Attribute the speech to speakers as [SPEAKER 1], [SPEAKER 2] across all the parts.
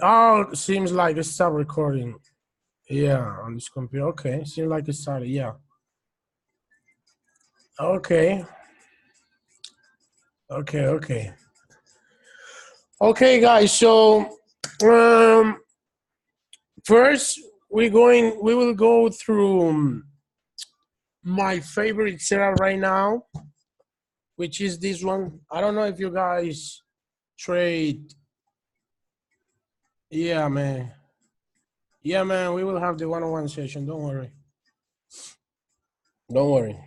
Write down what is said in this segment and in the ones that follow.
[SPEAKER 1] Oh, seems like it stopped recording. Yeah, on this computer. Okay, seems like it started. Yeah. Okay. Okay. Okay, guys. So, um, first we will go through my favorite setup right now, which is this one. I don't know if you guys trade. Yeah, man. Yeah, man. We will have the one-on-one session. Don't worry. Don't worry.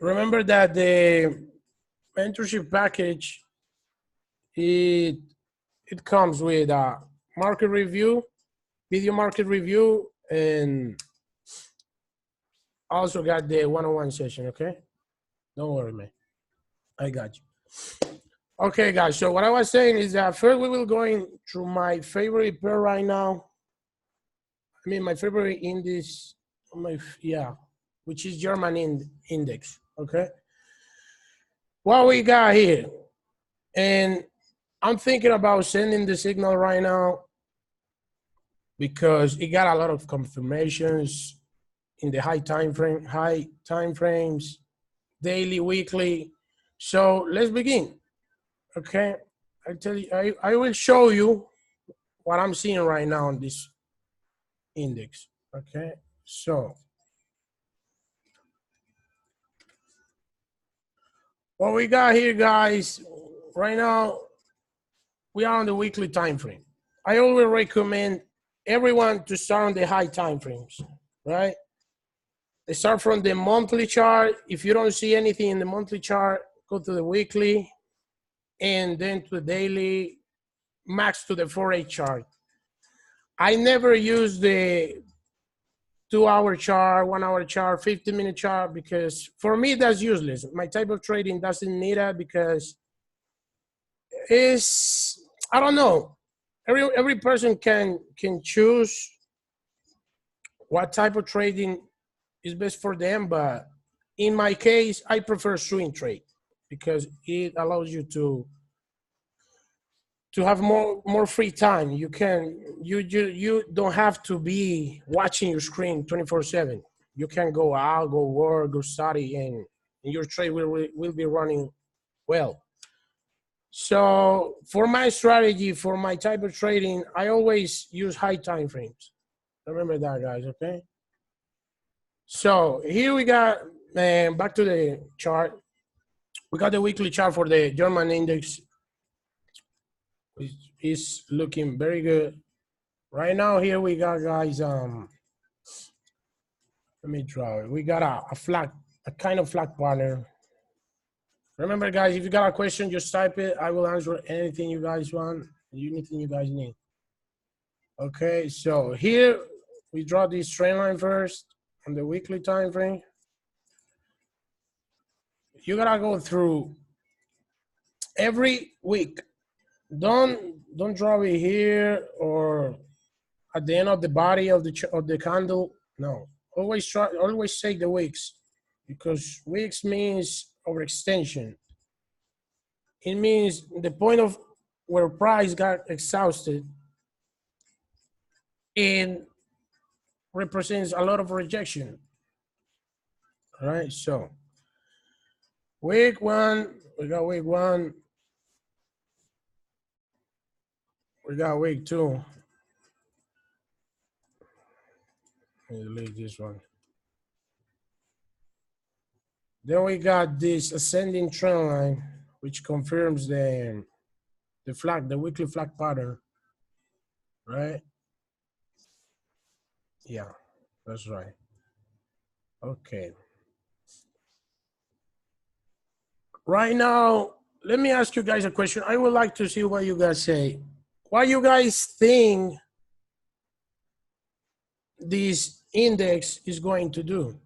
[SPEAKER 1] Remember that the mentorship package it it comes with a market review, video market review, and also got the one-on-one session. Okay, don't worry, man. I got you. Okay, guys. So what I was saying is that first we will going through my favorite pair right now. I mean, my favorite index, which is German index. Okay, what we got here, and I'm thinking about sending the signal right now because it got a lot of confirmations in the high time frames, daily, weekly. So let's begin. Okay, I tell you, I will show you what I'm seeing right now on this index. Okay, so what we got here, guys, right now we are on the weekly time frame. I always recommend everyone to start on the high time frames, right? They start from the monthly chart. If you don't see anything in the monthly chart, go to the weekly, and then to the daily, max to the 4-8 chart. I never use the 2-hour chart, 1-hour chart, 15-minute chart, because for me that's useless. My type of trading doesn't need that because it's, I don't know. Every person can choose what type of trading is best for them, but in my case, I prefer swing trade because it allows you to have more free time. You don't have to be watching your screen 24/7. You can go out, go work, go study, and your trade will be running well. So for my strategy, for my type of trading, I always use high time frames. Remember that, guys. Okay. So here we got, back to the chart. We got the weekly chart for the German index, which is looking very good. Right now, here we got, guys, let me draw it. We got a kind of flat pattern. Remember, guys, if you got a question, just type it. I will answer anything you guys want, anything you guys need. Okay, so here we draw this trend line first on the weekly time frame. You gotta go through every week. Don't draw it here or at the end of the body of the candle. No, always take the wicks, because wicks means overextension. It means the point of where price got exhausted and represents a lot of rejection. All right, so week one, we got week one, we got week two. Let me delete this one. Then we got this ascending trend line, which confirms the weekly flag pattern, right? Yeah, that's right. Okay. Right now, let me ask you guys a question. I would like to see what you guys say. What you guys think this index is going to do?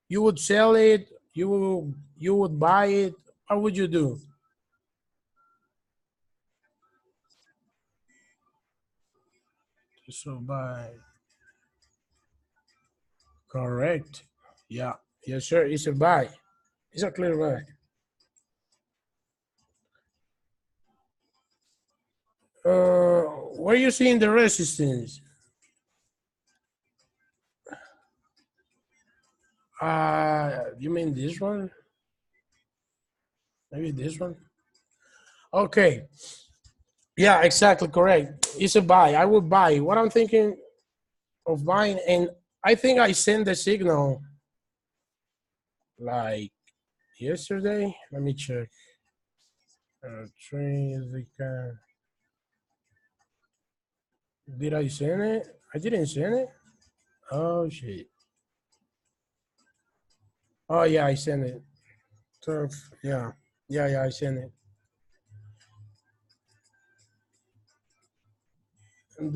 [SPEAKER 1] You would sell it? You would buy it? What would you do? So buy. Correct. Yeah. Yes, sir. It's a buy. It's a clear buy. Where you seeing the resistance? You mean this one? Maybe this one? Okay. Yeah, exactly correct. It's a buy. I would buy. What I'm thinking of buying, and I think I sent the signal like yesterday. Let me check. Did I send it? I didn't send it. Oh shit. Oh yeah, I sent it. Yeah, yeah, I sent it. And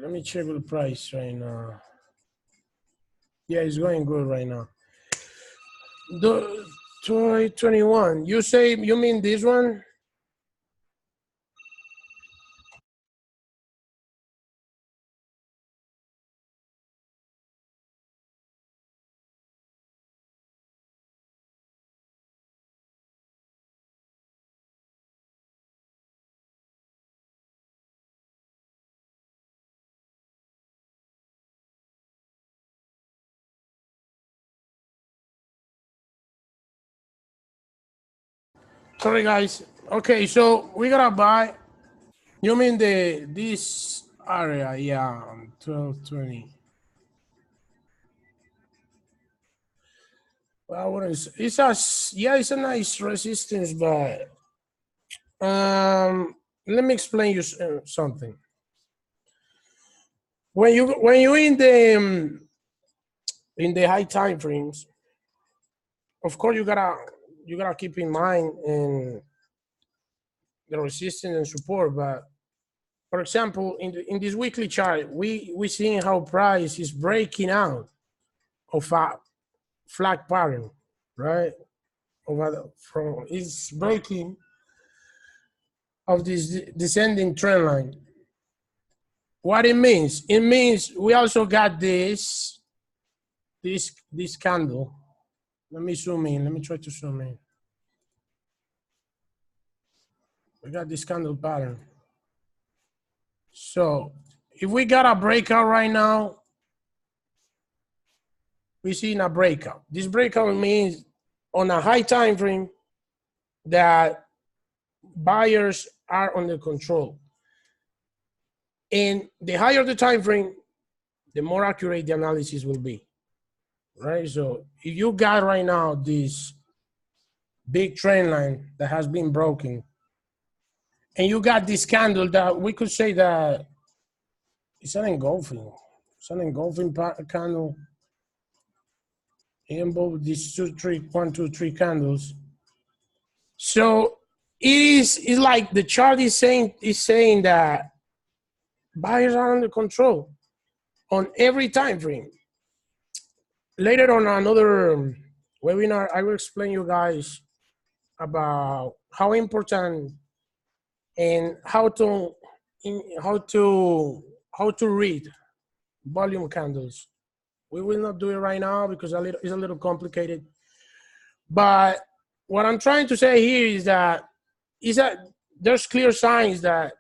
[SPEAKER 1] let me check the price right now. Yeah, it's going good right now. The 2021. You say you mean this one? Sorry guys. Okay, so we gotta buy. You mean this area? Yeah, 1220. Well, I wouldn't. It's a yeah, it's a nice resistance, but let me explain you something. When you in the high time frames, of course you gotta keep in mind and the resistance and support. But for example, in this weekly chart, we seeing how price is breaking out of a flag pattern, right? From it's breaking of this descending trend line. What it means? It means we also got this candle. Let me zoom in. Let me try to zoom in. We got this candle pattern. So if we got a breakout right now, we see in a breakout. This breakout means on a high time frame that buyers are under control. And the higher the time frame, the more accurate the analysis will be, right? So if you got right now this big trend line that has been broken, and you got this candle that we could say that it's an engulfing, candle in both these one, two, three candles. So it's like the chart is saying that buyers are under control on every time frame. Later on another webinar, I will explain you guys about how important and how to read volume candles. We will not do it right now because it's a little complicated. But what I'm trying to say here is that there's clear signs that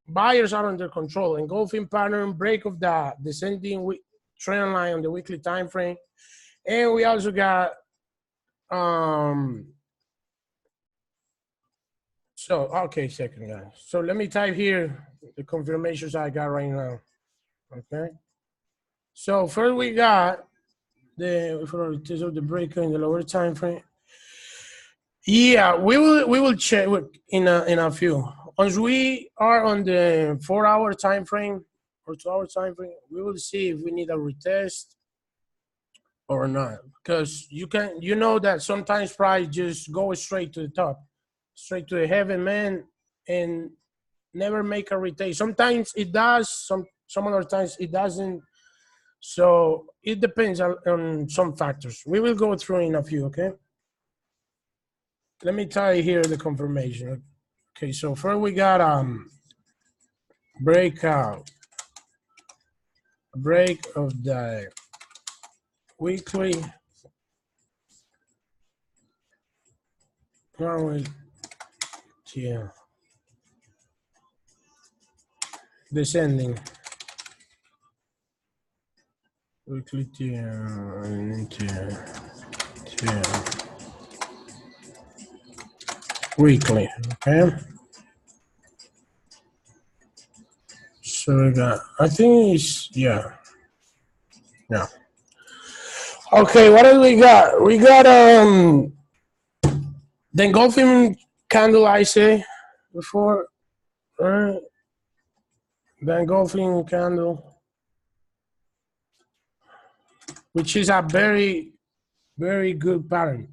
[SPEAKER 1] buyers are under control. Engulfing pattern, break of the descending trend line on the weekly time frame, and we also got so okay, second guys. So let me type here the confirmations I got right now. Okay. So first we got the breaker in the lower time frame. Yeah, we will check in a few. Once we are on the 4-hour time frame or 2-hour time frame, we will see if we need a retest or not. Because you know that sometimes price just go straight to the top, straight to the heaven, man, and never make a retest. Sometimes it does, some other times it doesn't. So it depends on some factors. We will go through in a few, okay? Let me tell you here the confirmation. Okay, so first we got breakout, break of the weekly, 1 week, yeah. descending. Weekly weekly, okay? So we got, I think it's, yeah. Okay, what do we got? We got the engulfing candle I say before, right? The engulfing candle, which is a very, very good pattern.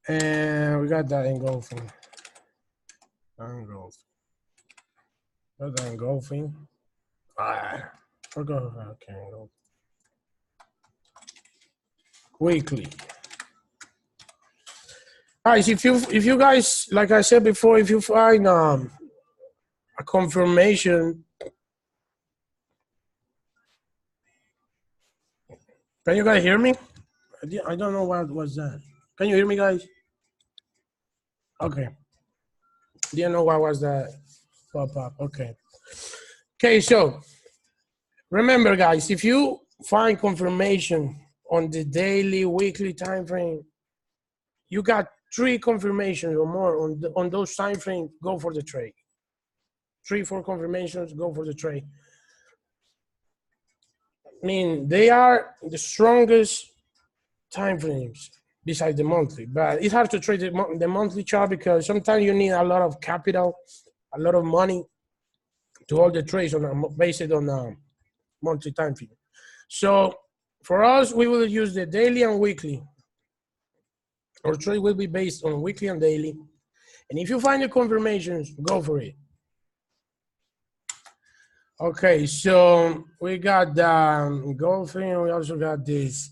[SPEAKER 1] And we got that engulfing. Got that engulfing. Forgot. Okay, engulfing. Weekly. Guys, if you guys, like I said before, if you find a confirmation, can you guys hear me? I don't know what was that. Can you hear me, guys? Okay. Didn't know what was that pop up. Okay. Okay, so remember, guys, if you find confirmation on the daily, weekly time frame, you got 3 confirmations or more on those time frames, go for the trade. 3, 4 confirmations, go for the trade. I mean, they are the strongest time frames besides the monthly, but it's hard to trade the monthly chart because sometimes you need a lot of capital, a lot of money to hold the trades based on a monthly time frame. So for us, we will use the daily and weekly. Our trade will be based on weekly and daily. And if you find the confirmations, go for it. Okay, so we got the engulfing. We also got this.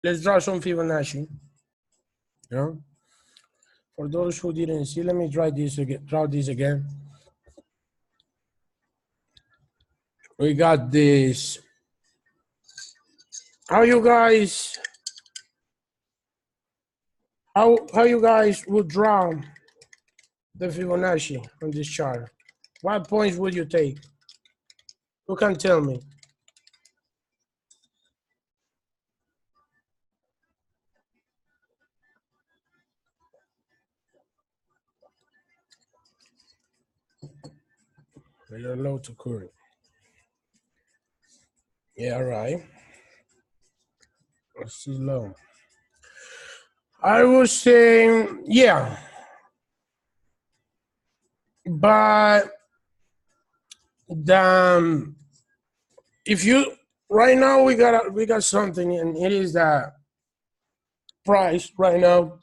[SPEAKER 1] Let's draw some Fibonacci. Yeah. For those who didn't see, let me draw this again. We got this. How you guys would draw the Fibonacci on this chart? What points would you take? Who can tell me? You're low to current. Yeah, right. This is low. I was saying, yeah, but if you right now we got something, and it is that price right now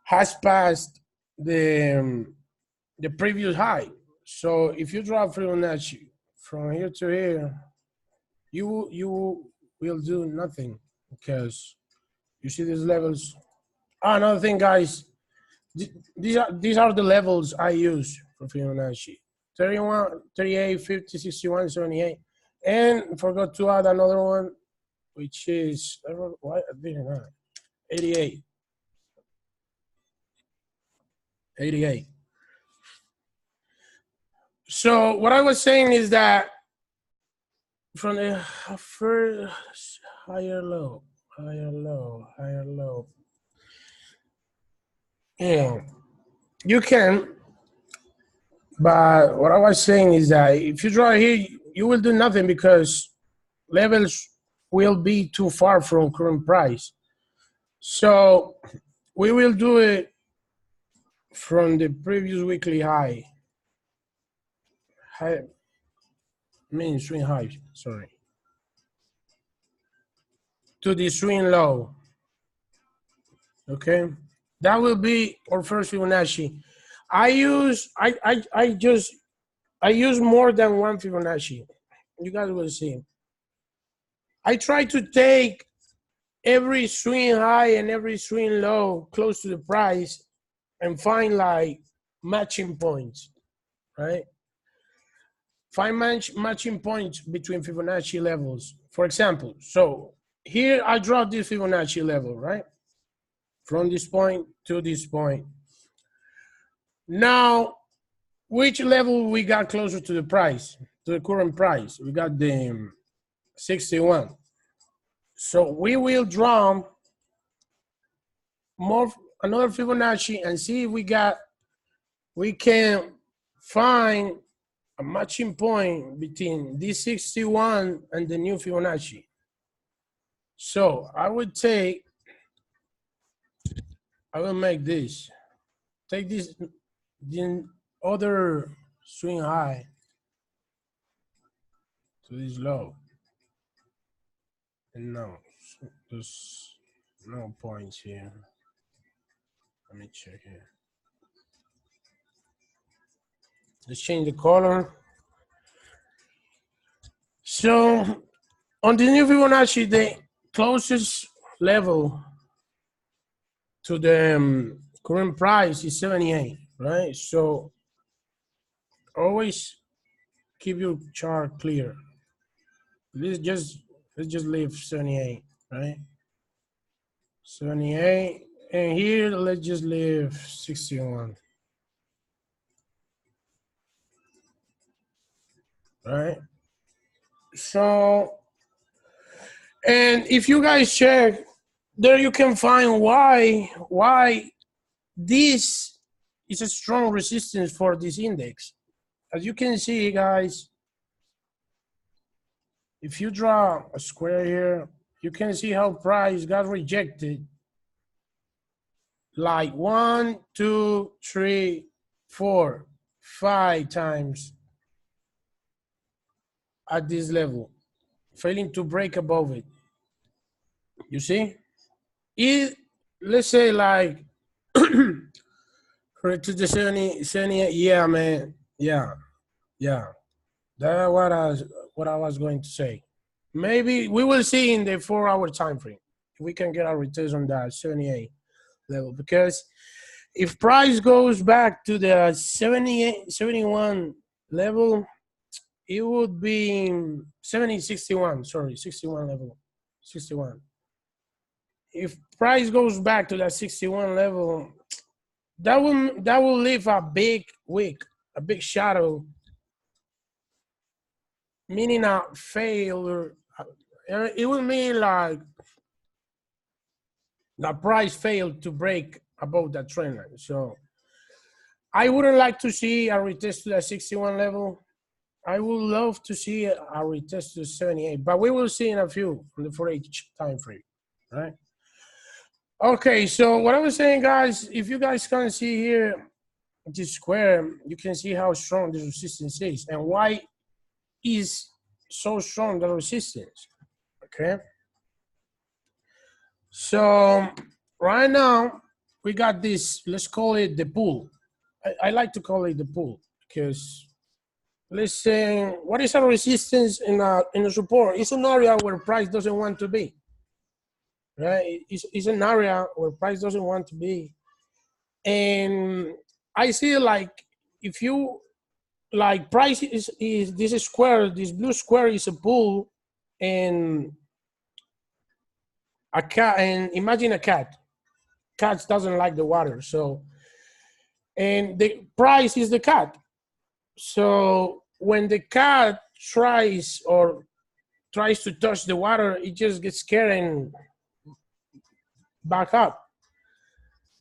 [SPEAKER 1] has passed the previous high. So if you drop Fibonacci from here to here, you will do nothing because you see these levels. Another thing, guys, these are the levels I use for Fibonacci: 31, 38, 50, 61, 78, and forgot to add another one, which is why I didn't add 88. 88. So what I was saying is that from the first higher low. Yeah, you can, but what I was saying is that if you draw here, you will do nothing because levels will be too far from current price. So we will do it from the previous weekly high. Swing high, sorry. To the swing low. Okay, that will be our first Fibonacci. I use more than one Fibonacci. You guys will see. I try to take every swing high and every swing low close to the price and find like matching points, right? Find matching points between Fibonacci levels. For example, so here I draw this Fibonacci level, right? From this point to this point. Now, which level we got closer to the price, to the current price? We got the 61. So we will draw another Fibonacci and see if we can find a matching point between this 61 and the new Fibonacci. So I will make this, take this, the other swing high to this low. And no, there's no points here. Let me check here. Let's change the color. So on the new Fibonacci, the closest level to the current price is 78, right? So always keep your chart clear. Let's just leave 78, right? 78, and here let's just leave 61. Right? So, and if you guys check, there you can find why this is a strong resistance for this index. As you can see, guys, if you draw a square here, you can see how price got rejected like 1, 2, 3, 4, 5 times at this level, failing to break above it. You see? Let's say like to the 78, yeah, man. Yeah. That's what I was going to say. Maybe we will see in the 4-hour time frame if we can get a retest on that 78 level, because if price goes back to the 78, 71 level, it would be 61 level, 61. If price goes back to that 61 level, that will leave a big wick, a big shadow, meaning a failure. It will mean like the price failed to break above that trend line. So I wouldn't like to see a retest to that 61 level. I would love to see a retest to 78, but we will see in a few on the 4-hour time frame, right? Okay, so what I was saying, guys, if you guys can see here this square, you can see how strong the resistance is and why is so strong the resistance. Okay, so right now we got this, let's call it the pool. I like to call it the pool because let's say, what is a resistance in a support? It's an area where price doesn't want to be, right? It's an area where price doesn't want to be. And I see like, if you like, price is this square, this blue square is a pool, and a cat, and imagine a cat. Cat doesn't like the water, so, and the price is the cat. So when the cat tries to touch the water, it just gets scared and back up.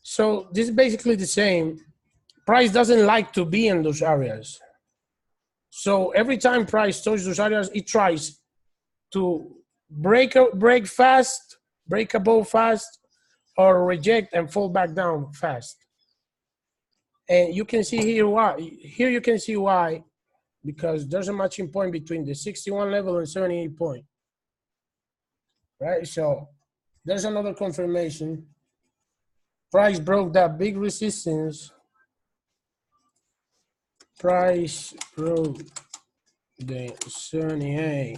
[SPEAKER 1] So this is basically the same. Price doesn't like to be in those areas. So every time price touches those areas, it tries to break fast, break above fast, or reject and fall back down fast. And you can see here why. Here you can see why, because there's a matching point between the 61 level and 78 point. Right? So there's another confirmation. Price broke that big resistance. Price broke the 78,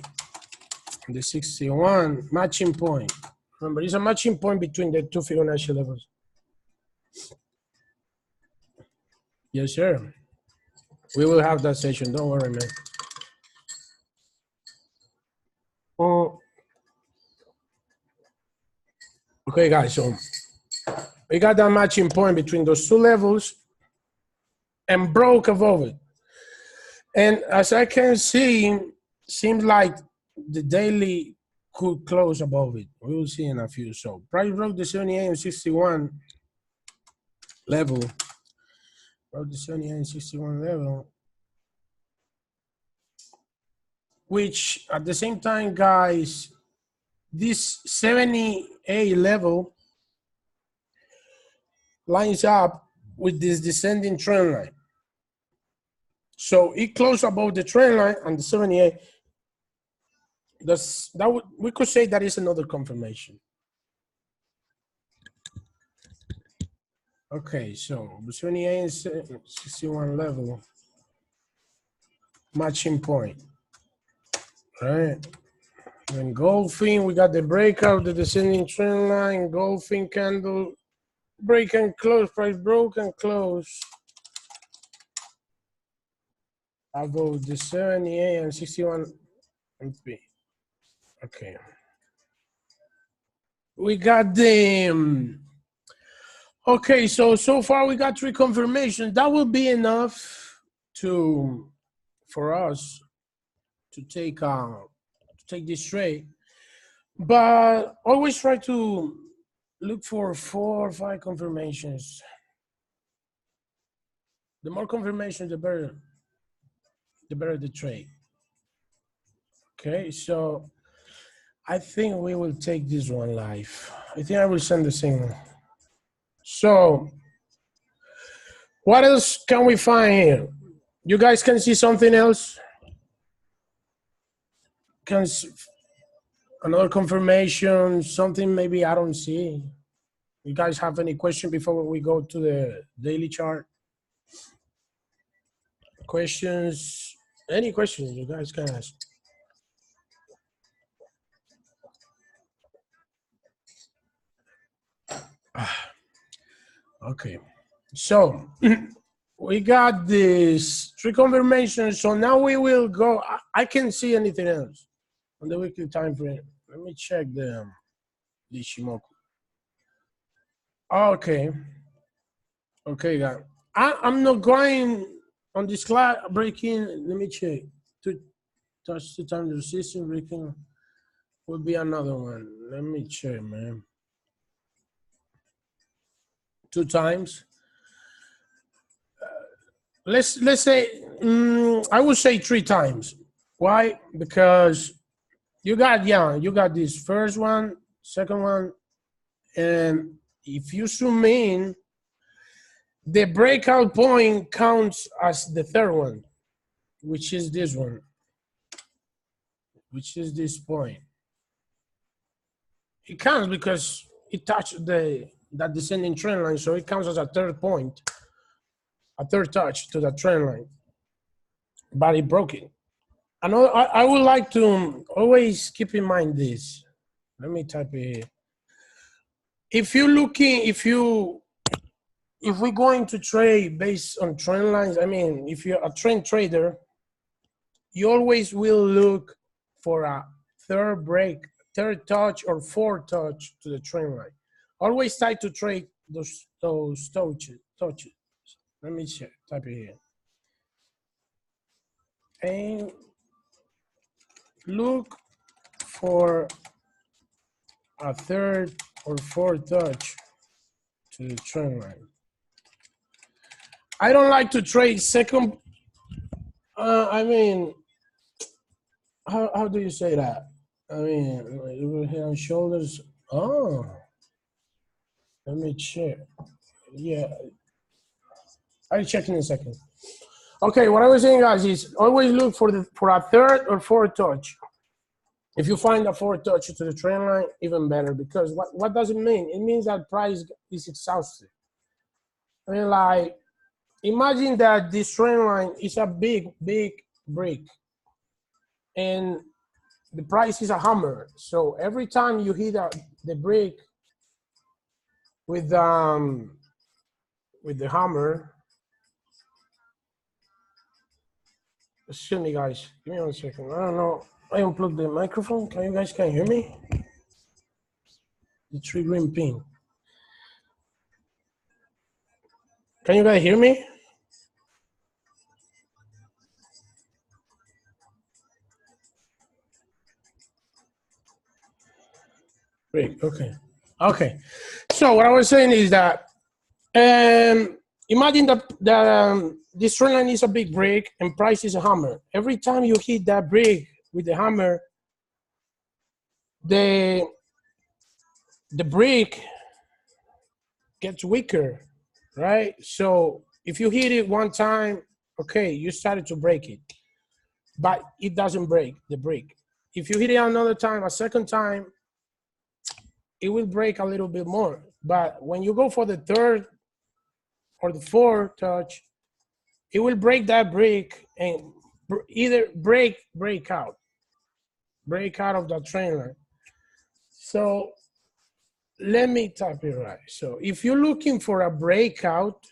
[SPEAKER 1] the 61 matching point. Remember, it's a matching point between the two Fibonacci levels. Yes, sir. We will have that session. Don't worry, man. Okay, guys. So we got that matching point between those two levels. and broke above it. And as I can see, seems like the daily could close above it. We will see in a few. So price broke the 78 and 61 level. Broke the 78 and 61 level. Which at the same time, guys, this 78 level lines up with this descending trend line. So it closed above the trend line and the 78. We could say that is another confirmation. Okay, so the 78 and 61 level matching point, right? And golfing, we got the breakout, the descending trend line, golfing candle, break and close, price broke and close above the 78 and 61 MP. Okay. We got the, okay, so far we got 3 confirmations. That will be enough for us to take this trade. But always try to look for 4 or 5 confirmations. The more confirmations, the better the trade. Okay, so I think we will take this one live. I think I will send the signal. So what else can we find here? You guys can see something else? Can another confirmation, something maybe I don't see? You guys have any question before we go to the daily chart? Questions? Any questions you guys can ask? Okay, so we got this 3 confirmations. So now we will go. I can't see anything else on the weekly time frame. Let me check the Shimoku. Okay, okay, guys. I'm not going on this class breaking. Let me check. To touch the time resistance breaking would be another one. Let me check, man. 2 times. Let's say I would say 3 times. Why? Because you got this first one, second one, and if you zoom in, the breakout point counts as the third one, which is this one, which is this point. It counts because it touched that descending trend line, so it counts as a third point, a third touch to the trend line, but it broke it. And I would like to always keep in mind this. Let me type it here. If we're going to trade based on trend lines, I mean, if you're a trend trader, you always will look for a third break, third touch, or fourth touch to the trend line. Always try to trade those touches. Let me check, type it here. And look for a third or fourth touch to the trend line. I don't like to trade second. I mean, how do you say that? I mean, head and shoulders. Oh, let me check. Yeah, I'll check in a second. Okay, what I was saying, guys, is always look for a third or fourth touch. If you find a fourth touch to the trend line, even better. Because what does it mean? It means that price is exhausted. I mean, like, imagine that this trend line is a big break, and the price is a hammer. So every time you hit the break with the hammer, excuse me, guys. Give me 1 second. I don't know. I unplugged the microphone. Can you guys hear me? The 3 green pin. Can you guys hear me? break. Okay. Okay. So what I was saying is that imagine that this trend line is a big break and price is a hammer. Every time you hit that break with the hammer, the break gets weaker, right? So if you hit it one time, okay, you started to break it, but it doesn't break the break. If you hit it another time, a second time, it will break a little bit more. But when you go for the third or the fourth touch, it will break that break and either break out of the trend line. So let me type it right. So if you're looking for a breakout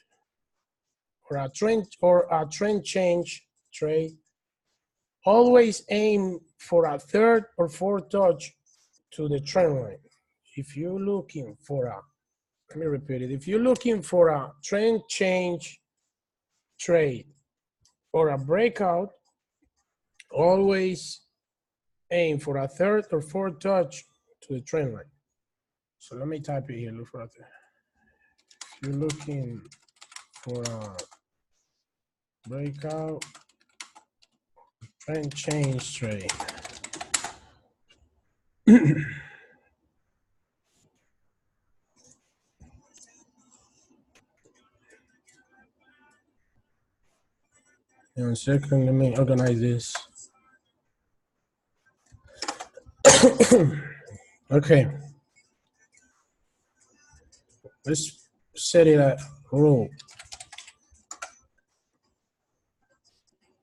[SPEAKER 1] or a trend change trade, always aim for a third or fourth touch to the trend line. If you're looking for a, let me repeat it. If you're looking for a trend change trade or a breakout, always aim for a third or fourth touch to the trend line. So let me type it here. Look for that. If you're looking for a breakout, trend change trade. In a second, let me organize this. Okay. Let's set it at rule.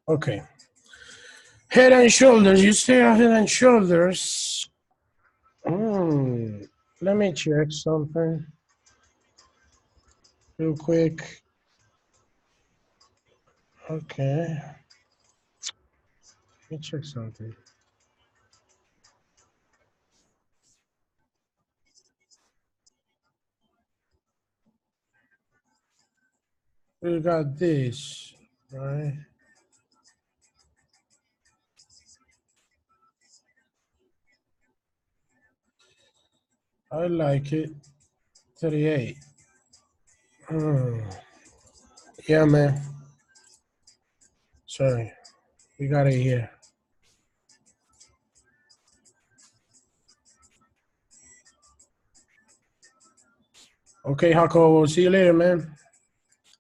[SPEAKER 1] Okay. Head and shoulders. You say head and shoulders. Let me check something real quick. Okay. Let me check something. We got this, right? I like it. 38. Yeah, man. Sorry. We got it here. Okay, Jacobo. See you later, man.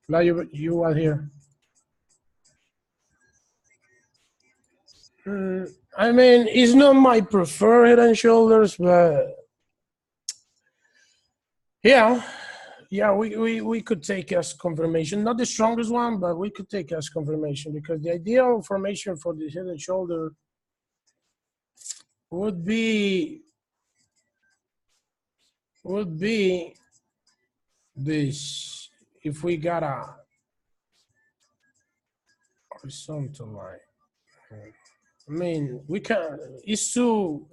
[SPEAKER 1] Glad you are here. I mean, it's not my preferred head and shoulders, but yeah, we could take as confirmation. Not the strongest one, but we could take as confirmation because the ideal formation for the head and shoulder would be this. If we got a horizontal line, I mean, we can. It's too.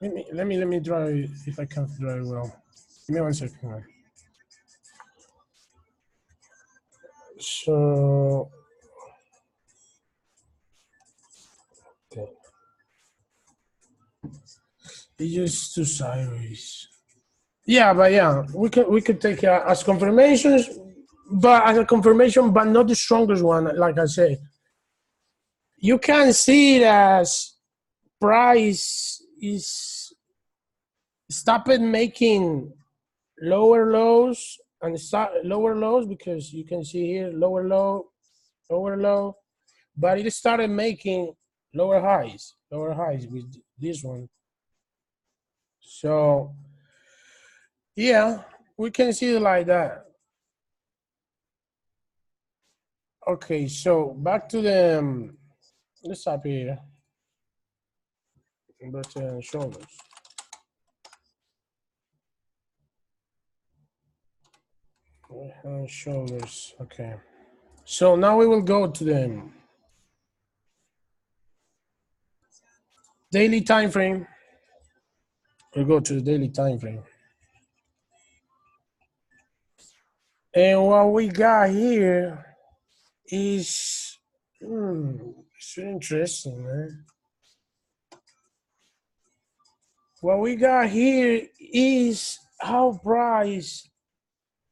[SPEAKER 1] Let me draw it if I can draw it well. Give me 1 second. So okay. It's just too sideways. Yeah, but yeah, we could take it as confirmations, but as a confirmation, but not the strongest one. Like I said, you can see it as price is stopped making lower lows and start lower lows because you can see here lower low, but it started making lower highs with this one. So yeah, we can see it like that. Okay, so back to the let's stop here. Inverted and shoulders. And shoulders. Okay. So now we will go to the daily time frame. We'll go to the daily time frame. And what we got here is it's interesting, man. what we got here is how price,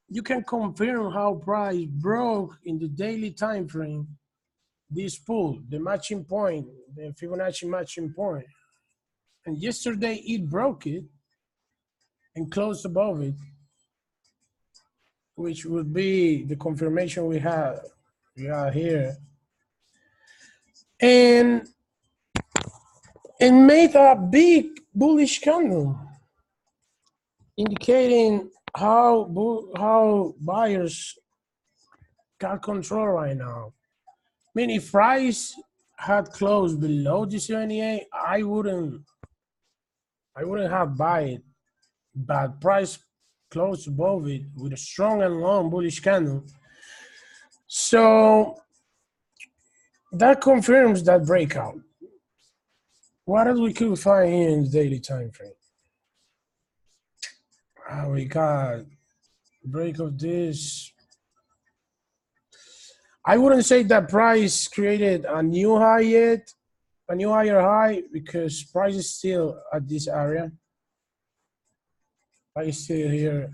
[SPEAKER 1] you can confirm how price broke in the daily time frame this pull, the matching point, the Fibonacci matching point. And yesterday it broke it and closed above it, which would be the confirmation we have here. And made a big bullish candle, indicating how buyers got control right now. I mean, if price had closed below the 78, I wouldn't have buy it, but price closed above it with a strong and long bullish candle. So that confirms that breakout. What else we could find here in the daily time frame? We got break of this. I wouldn't say that price created a new high yet, a new higher high, because price is still at this area. Price is still here.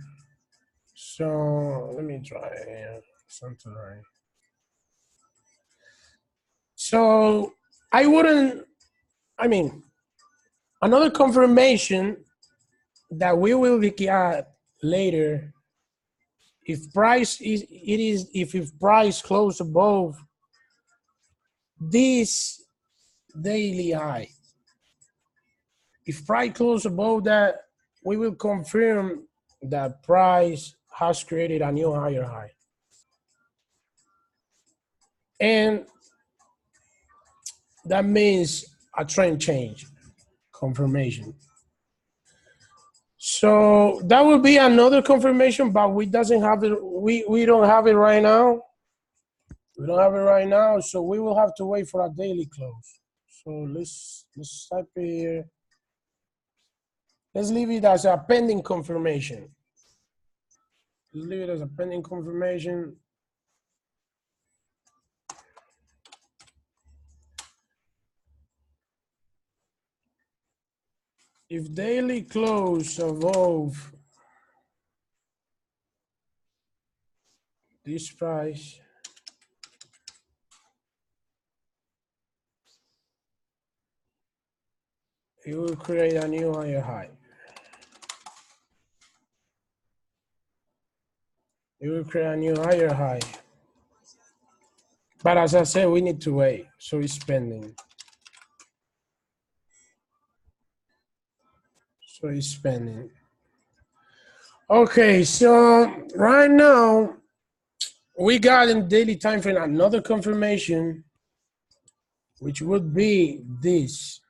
[SPEAKER 1] So let me try something right. So I wouldn't, I mean, another confirmation that we will get later, if price is, if price close above this daily high, if price close above that, we will confirm that price has created a new higher high. And that means a trend change confirmation. So that will be another confirmation, but we doesn't have it. We don't have it right now. We don't have it right now, so we will have to wait for a daily close. So let's type here. Let's leave it as a pending confirmation. Let's leave it as a pending confirmation. If daily close above this price, it will create a new higher high. It will create a new higher high. But as I said, we need to wait. So it's pending. So it's pending. Okay, so right now we got in daily time frame another confirmation, which would be this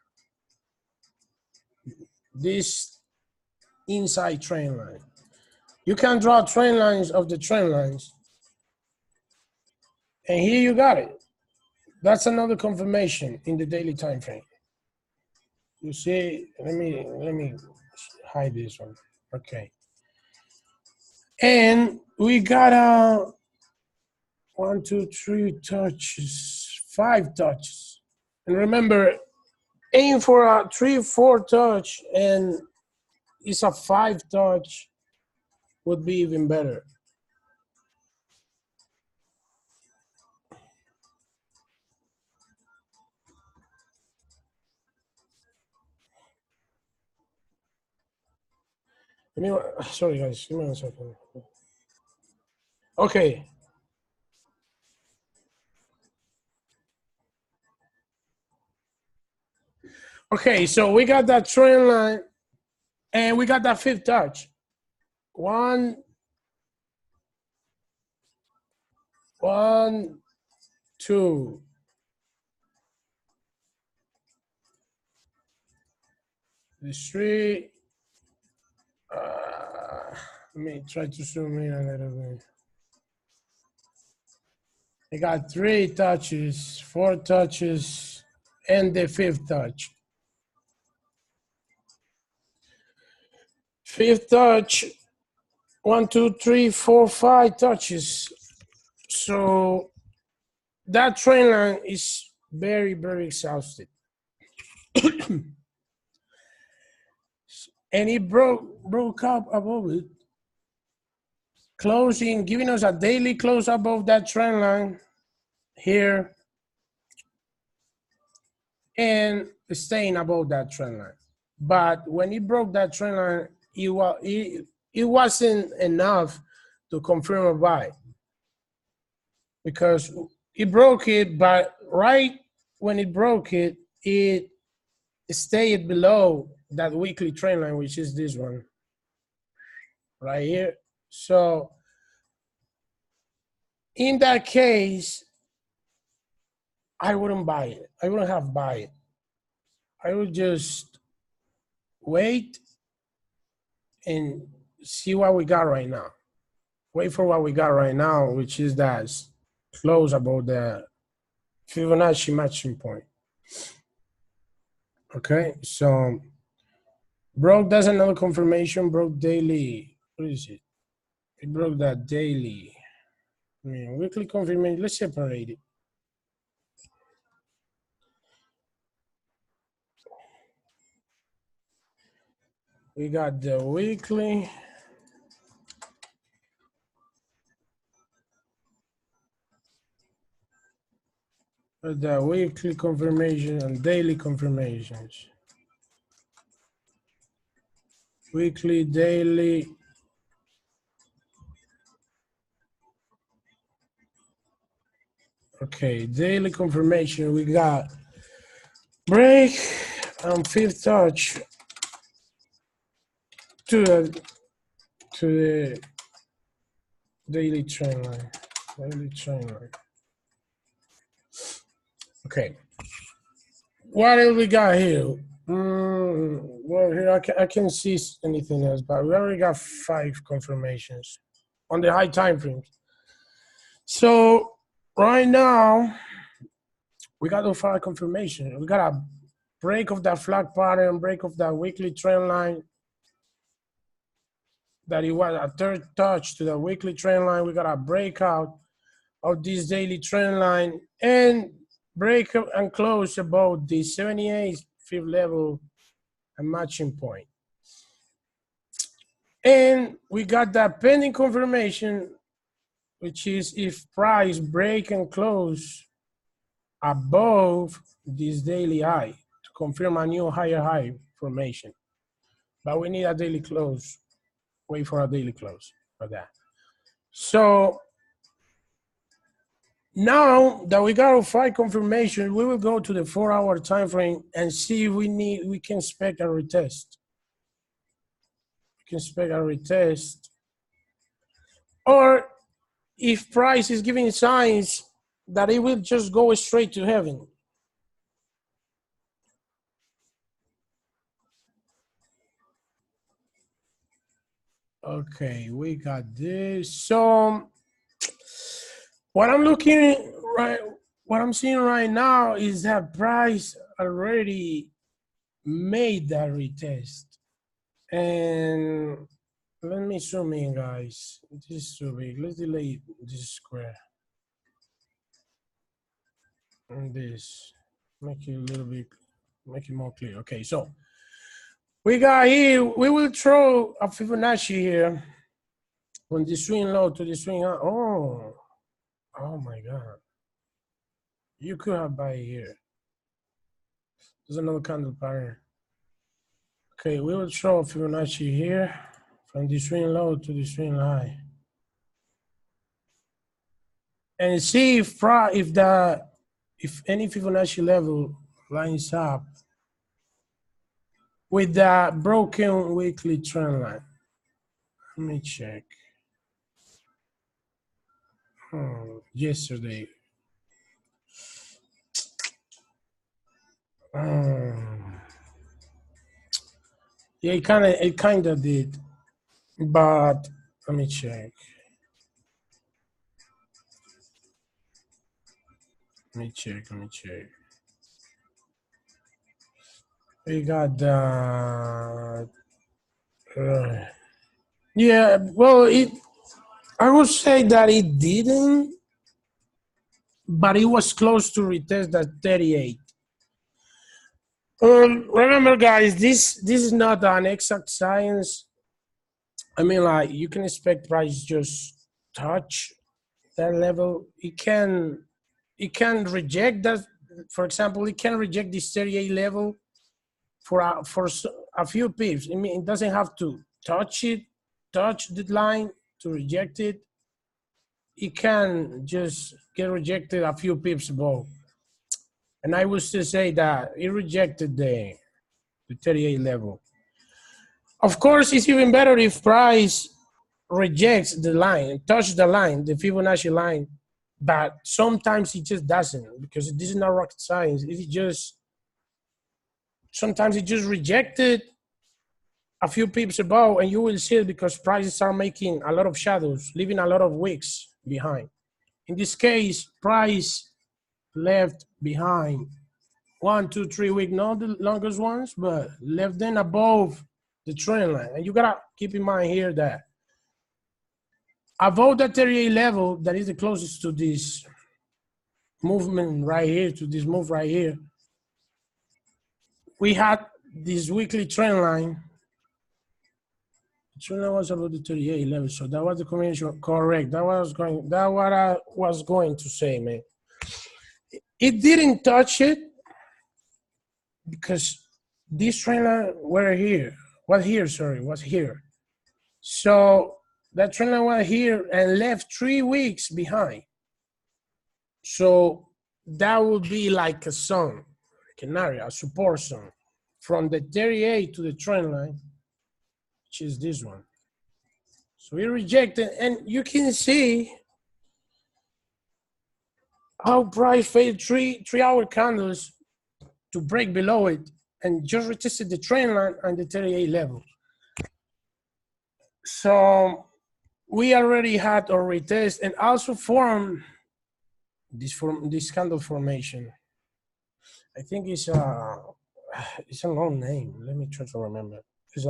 [SPEAKER 1] inside trend line. You can draw trend lines of the trend lines, and here you got it. That's another confirmation in the daily time frame. You see, let me hide this one. Okay. And we got a 1, 2, 3 touches, 5 touches. And remember, aim for a 3, 4 touch, and it's a 5 touch would be even better. Sorry guys, give me 1 second. Okay. Okay, so we got that trend line and we got that 5th touch. 1, 2. This 3. Let me try to zoom in a little bit. We got 3 touches, 4 touches, and the 5th touch. 5th touch, 1, 2, 3, 4, 5 touches. So that trend line is very, very exhausted. and it broke up above it, closing, giving us a daily close above that trend line here, and staying above that trend line. But when it broke that trend line, it wasn't enough to confirm a buy, because it broke it, but right when it broke it, it stayed below that weekly trend line, which is this one right here. So in that case, I wouldn't buy it. I wouldn't have buy it. I would just wait and see what we got right now. Wait for what we got right now, which is that close above the Fibonacci matching point. Okay, so broke, that's another confirmation. Broke daily. What is it? It broke that daily. I mean, weekly confirmation. Let's separate it. We got the weekly. The weekly confirmation and daily confirmations. Weekly, daily. Okay, daily confirmation. We got break and fifth touch to the daily trend line. Daily trend line. Okay. What else we got here? Well, here I can't see anything else, but we already got 5 confirmations on the high time frames. So right now, we got the 5 confirmations. We got a break of that flag pattern, break of that weekly trend line. That it was a third touch to the weekly trend line. We got a breakout of this daily trend line and break and close above the 78th fifth level and matching point. And we got that pending confirmation, which is if price break and close above this daily high to confirm a new higher high formation. But we need a daily close. Wait for a daily close for that. So now that we got our 5 confirmation, we will go to the 4-hour time frame and see if we can expect a retest. We can expect a retest, or if price is giving signs that it will just go straight to heaven. Okay, we got this. So what I'm seeing right now is that price already made that retest. And let me zoom in, guys. This is too big. Let's delete this square. And this, make it a little bit, make it more clear. Okay, so we got here, we will throw a Fibonacci here from the swing low to the swing high. Oh my God. You could have buy here. There's another candle pattern. Okay, we will throw a Fibonacci here from the swing low to the swing high. And see if any Fibonacci level lines up with that broken weekly trend line. Let me check. Yesterday. Yeah, it kind of did, but let me check. Let me check. We got that. Yeah, well, I would say that it didn't, but it was close to retest that 38. Remember, guys, this is not an exact science. I mean, like, you can expect price just touch that level. It can reject that. For example, it can reject this 38 level for a few pips. I mean, it doesn't have to touch the line to reject it. It can just get rejected a few pips above. And I would still say that it rejected the 38 level. Of course, it's even better if price rejects the line, touch the line, the Fibonacci line, but sometimes it just doesn't, because this is not rocket science. It's just sometimes it just rejected a few pips above, and you will see it because prices are making a lot of shadows, leaving a lot of wicks behind. In this case, price left behind 1, 2, 3 week, not the longest ones, but left them above the trend line. And you gotta keep in mind here that above that 38 level, that is the closest to this movement right here, to this move right here, we had this weekly trend line. The trend line was about the 38 level, so that was the combination correct. That what I was going to say, man. It didn't touch it because this trend line was here. So that trend line was here and left 3 weeks behind. So that would be like a zone, like an area, a support zone from the 38 to the trend line, which is this one. So we rejected, and you can see how price failed three-hour candles to break below it and just retested the trend line and the 38 level. So we already had our retest and also formed this candle formation. I think it's a long name. Let me try to remember. It's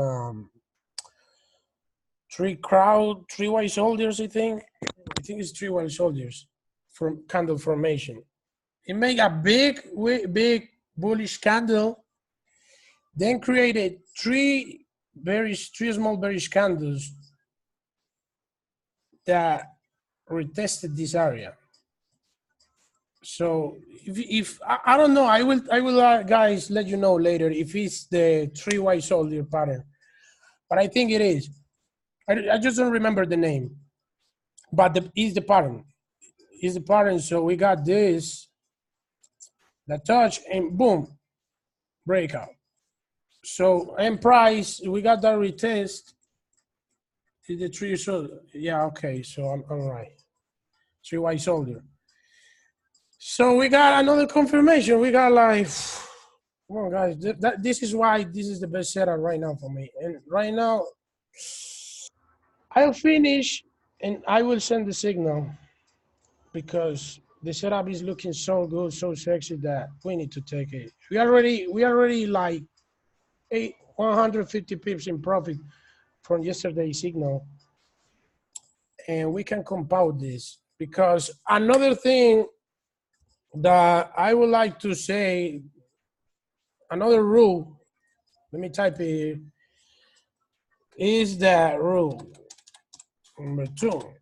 [SPEAKER 1] three white soldiers, I think. It's 3 white soldiers from candle formation. It made a big bullish candle, then created three small bearish candles that retested this area. So if I don't know, I will guys let you know later if it's the 3 white soldier pattern, but I think it is. I just don't remember the name, but it's the pattern. It's the pattern. So we got this, the touch, and boom, breakout. So in price, we got that retest. Is the 3 soldier? Yeah, okay. So I'm right. 3 white soldier. So we got another confirmation. We got like, come on, guys. This is why this is the best setup right now for me. And right now, I'll finish and I will send the signal because the setup is looking so good, so sexy that we need to take it. We already like 150 pips in profit from yesterday's signal, and we can compound this because another thing that I would like to say, another rule, let me type it here, is that rule number 2.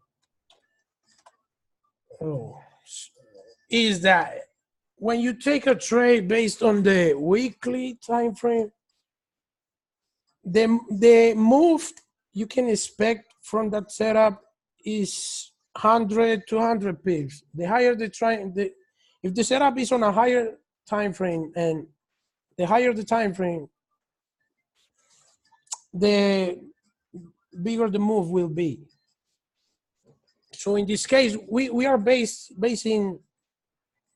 [SPEAKER 1] Is that when you take a trade based on the weekly time frame, the move you can expect from that setup is 100 200 pips. The higher if the setup is on a higher time frame, and the higher the time frame, the bigger the move will be. So in this case, we are basing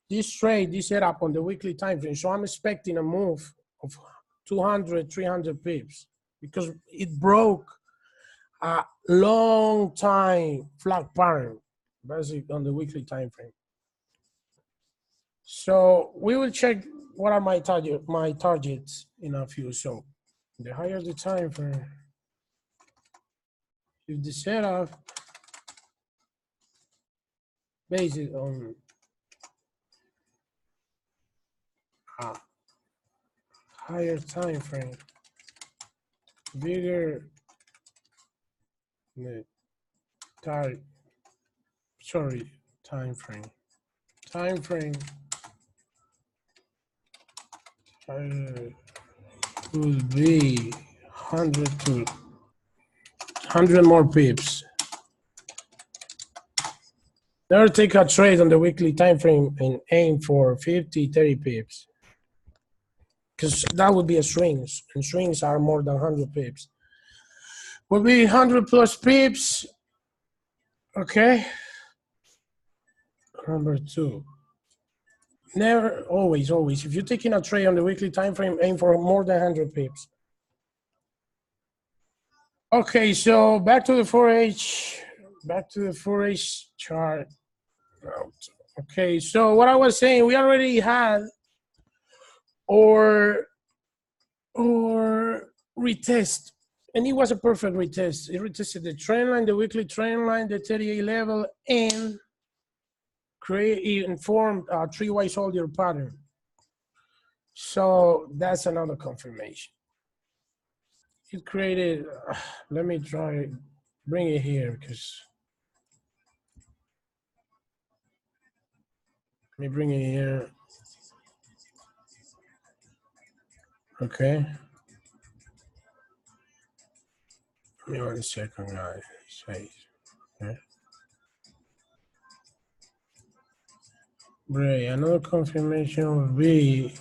[SPEAKER 1] this trade, this setup on the weekly time frame. So I'm expecting a move of 200, 300 pips because it broke a long time flat pattern, basically on the weekly time frame. So we will check what are my targets in a few. So the higher the time frame, if the setup based on higher time frame, bigger the time frame would be 100 more pips. Never take a trade on the weekly time frame and aim for 50, 30 pips. Because that would be a swings, and swings are more than 100 pips. Would be 100 plus pips. Okay. Number 2. Never, always. If you're taking a trade on the weekly time frame, aim for more than 100 pips. Okay, so back to the 4H chart. Okay, so what I was saying, we already had or retest, and it was a perfect retest. It retested the trend line, the weekly trend line, the 38 level, and formed a three-way soldier pattern. So that's another confirmation. It created, let me try, bring it here, because let me bring it here. Okay. Give me 1 second, guys. Okay. Great. Another confirmation would be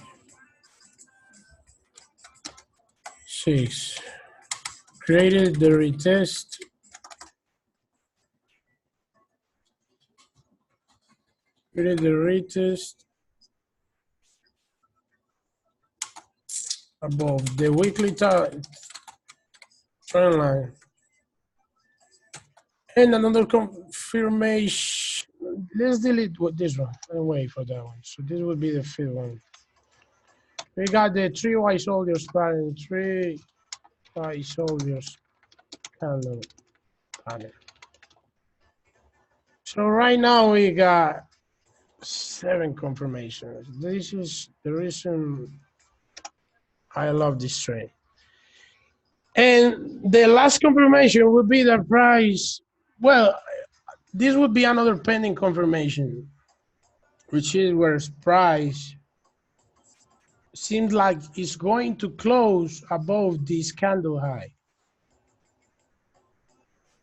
[SPEAKER 1] 6. Created the retest. Created the retest above the weekly trend line. And another confirmation. Let's delete this one and wait for that one. So this would be the 5th one. We got the 3 white soldiers pattern, 3 white soldiers candle pattern. So right now we got 7 confirmations. This is the reason I love this trade. And the last confirmation would be the price. Well, this would be another pending confirmation, which is where price seems like it's going to close above this candle high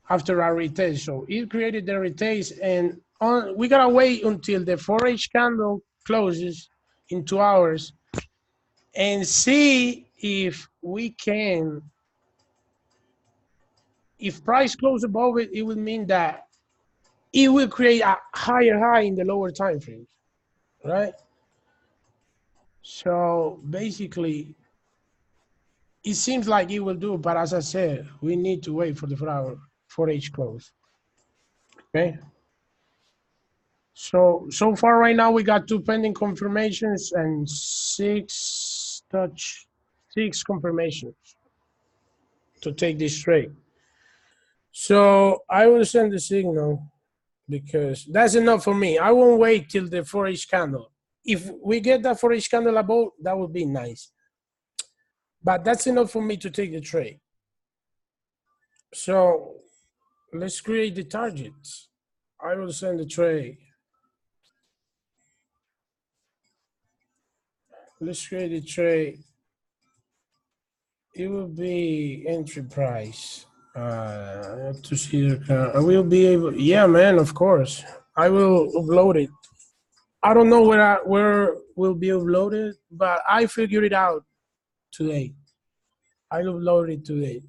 [SPEAKER 1] after a retest. So it created the retest, and we gotta wait until the 4H candle closes in 2 hours and see if we can. If price close above it, it would mean that it will create a higher high in the lower time frames, right? So basically, it seems like it will do, but as I said, we need to wait for the 4H close. Okay. So far right now we got 2 pending confirmations and 6 confirmations to take this trade. So I will send the signal because that's enough for me. I won't wait till the 4H candle. If we get that 4H candle above, that would be nice. But that's enough for me to take the trade. So let's create the targets. I will send the trade. Let's create the trade. It will be entry price. To see the I will be able. Yeah, man. Of course, I will upload it. I don't know where will be uploaded, but I figured it out today. I upload it today,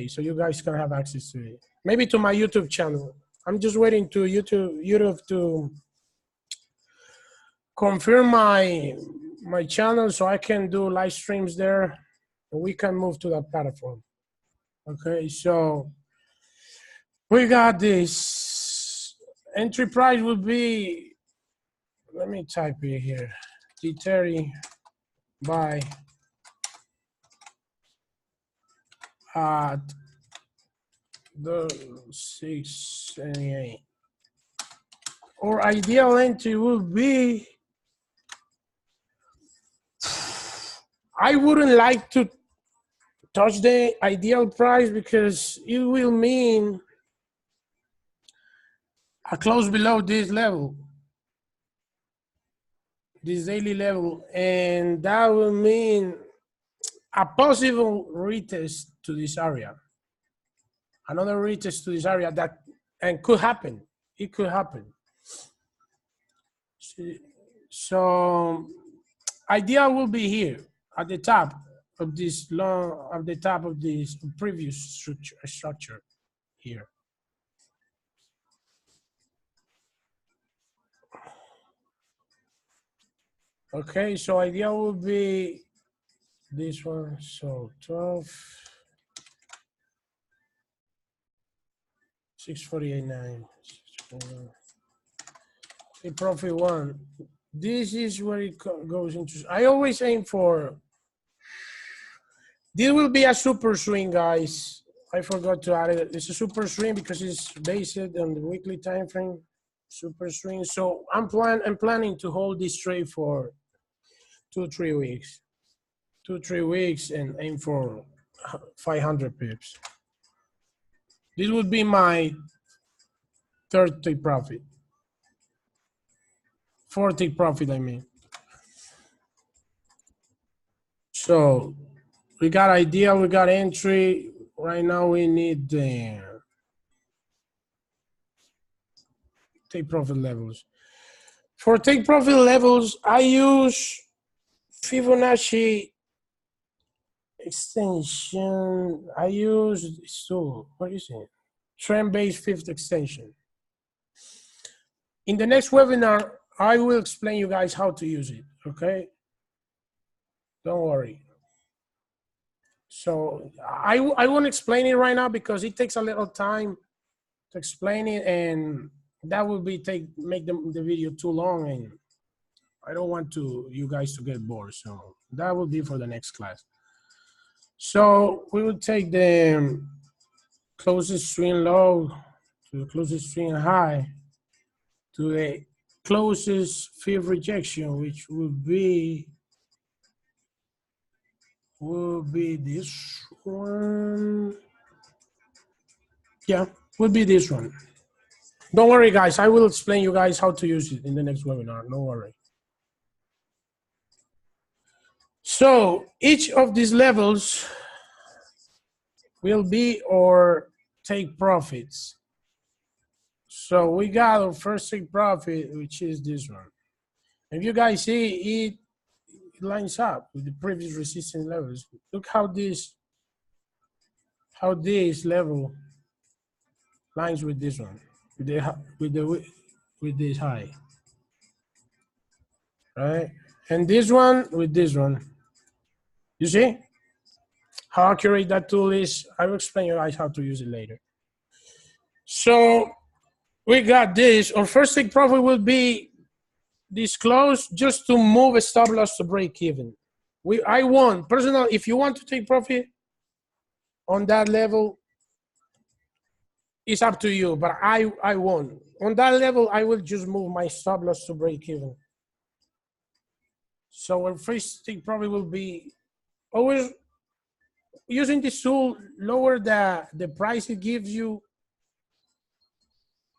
[SPEAKER 1] so you guys can have access to it. Maybe to my YouTube channel. I'm just waiting to YouTube to confirm my channel so I can do live streams there, and we can move to that platform. Okay, so we got this. Entry price would be, let me type it here, T30 buy at the 678. Or ideal entry would be, I wouldn't like to touch the ideal price because it will mean a close below this level, this daily level, and that will mean a possible retest to this area, another retest to this area that and could happen. It could happen. So ideal will be here at the top of this long, at the top of this previous structure here. Okay, so ideal will be this one. So 12, 648.9. A profit one. This is where it goes into. I always aim for. This will be a super swing, guys. I forgot to add it. It's a super swing because it's based on the weekly time frame. Super swing. So I'm planning to hold this trade for 2-3 weeks. 2-3 weeks and aim for 500 pips. This would be my third take profit. Fourth take profit, I mean. So we got idea, we got entry. Right now we need the take profit levels. For take profit levels, I use Fibonacci extension. I use what is it? Trend-based fifth extension. In the next webinar, I will explain you guys how to use it, okay? Don't worry. So I won't explain it right now because it takes a little time to explain it, and that will be make the video too long, and I don't want you guys to get bored. So that will be for the next class. So we will take the closest swing low to the closest swing high to the closest fib rejection, which will be this one. Yeah, would be this one. Don't worry, guys. I will explain you guys how to use it in the next webinar. Don't worry. So each of these levels will be or take profits. So we got our first take profit, which is this one. If you guys see, it lines up with the previous resistance levels. Look how this level lines with this one, with this high, right? And this one with this one. You see how accurate that tool is? I will explain you guys how to use it later. So we got this. Our first take profit will be this close just to move a stop loss to break even. I want personal. If you want to take profit on that level, it's up to you. But I won't. On that level, I will just move my stop loss to break even. So our first take profit will be always using this tool, lower the price it gives you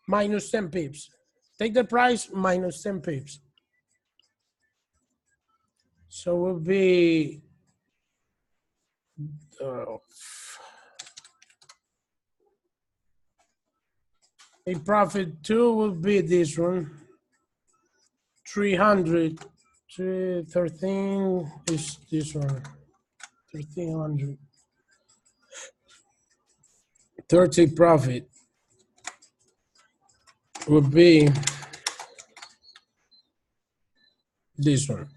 [SPEAKER 1] minus 10 pips. Take the price minus 10 pips. So will be a profit two will be this one. 300, 13 is this one. 1300. 30 profit will be this one.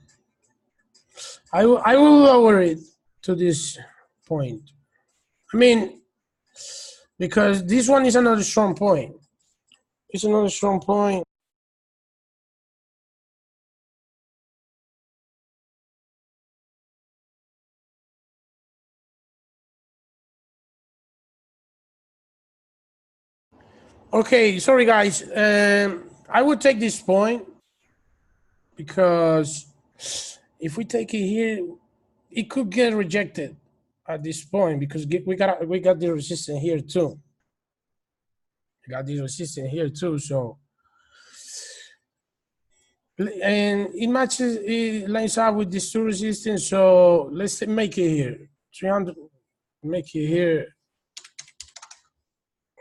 [SPEAKER 1] I will lower it to this point. I mean, because this one is another strong point. It's another strong point. Okay, sorry guys. I would take this point because if we take it here, it could get rejected at this point because we got the resistance here too. We got the resistance here too, so and it matches, it lines up with these two resistance. So let's make it here 300, make it here,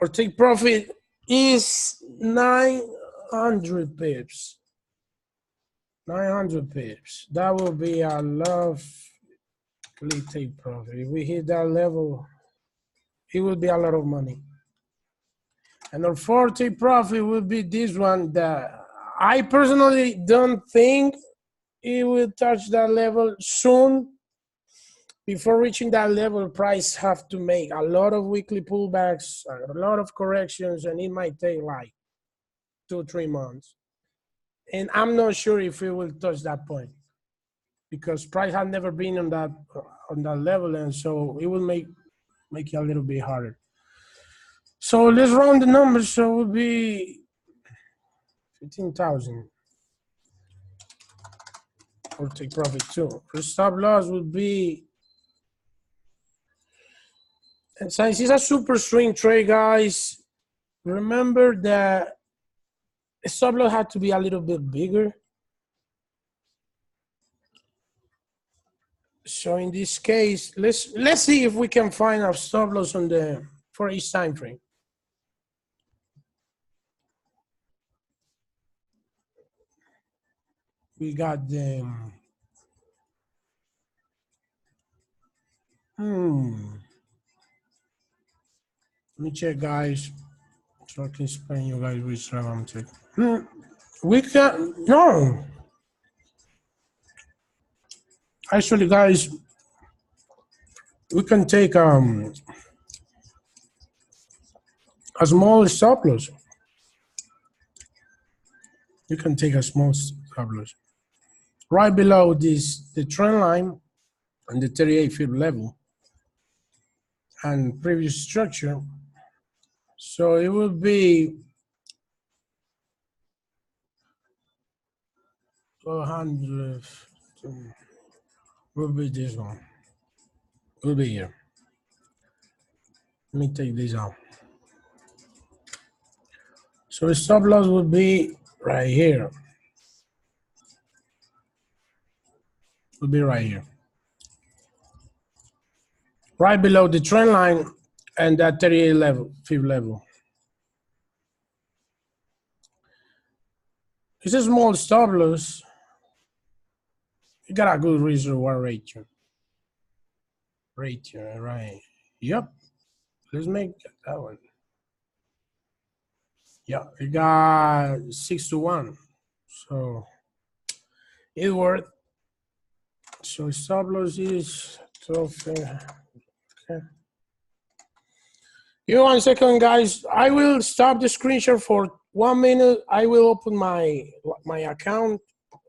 [SPEAKER 1] or take profit is 900 pips. 900 pips. That will be a lovely take profit. If we hit that level, it will be a lot of money. And our fourth take profit will be this one that I personally don't think it will touch that level soon. Before reaching that level, price have to make a lot of weekly pullbacks, a lot of corrections, and it might take like 2-3 months. And I'm not sure if it will touch that point because price has never been on that level, and so it will make it a little bit harder. So let's round the numbers. So it will be 15,000 or take profit too. For stop loss would be, and since it's a super swing trade, guys, remember that the stop loss had to be a little bit bigger. So in this case, let's see if we can find a stop loss on the for each time frame. We got them. Let me check, guys, so I can explain you guys which one I'm taking. We can, no. Actually, guys, we can take a small stop loss. You can take a small stop loss right below the trend line and the 38 level and previous structure. So it will be 400. Will be this one. Will be here. Let me take this out. So the stop loss would be right here. Will be right here. Right below the trend line and that 38 level, fifth level. It's a small stop loss. You got a good risk reward ratio. Right. Yep. Let's make that one. Yeah, it got 6-1. So it worked. So stop loss is 12. Okay. Give me 1 second, guys. I will stop the screen share for 1 minute. I will open my account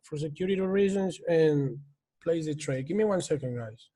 [SPEAKER 1] for security reasons and place the trade. Give me 1 second, guys.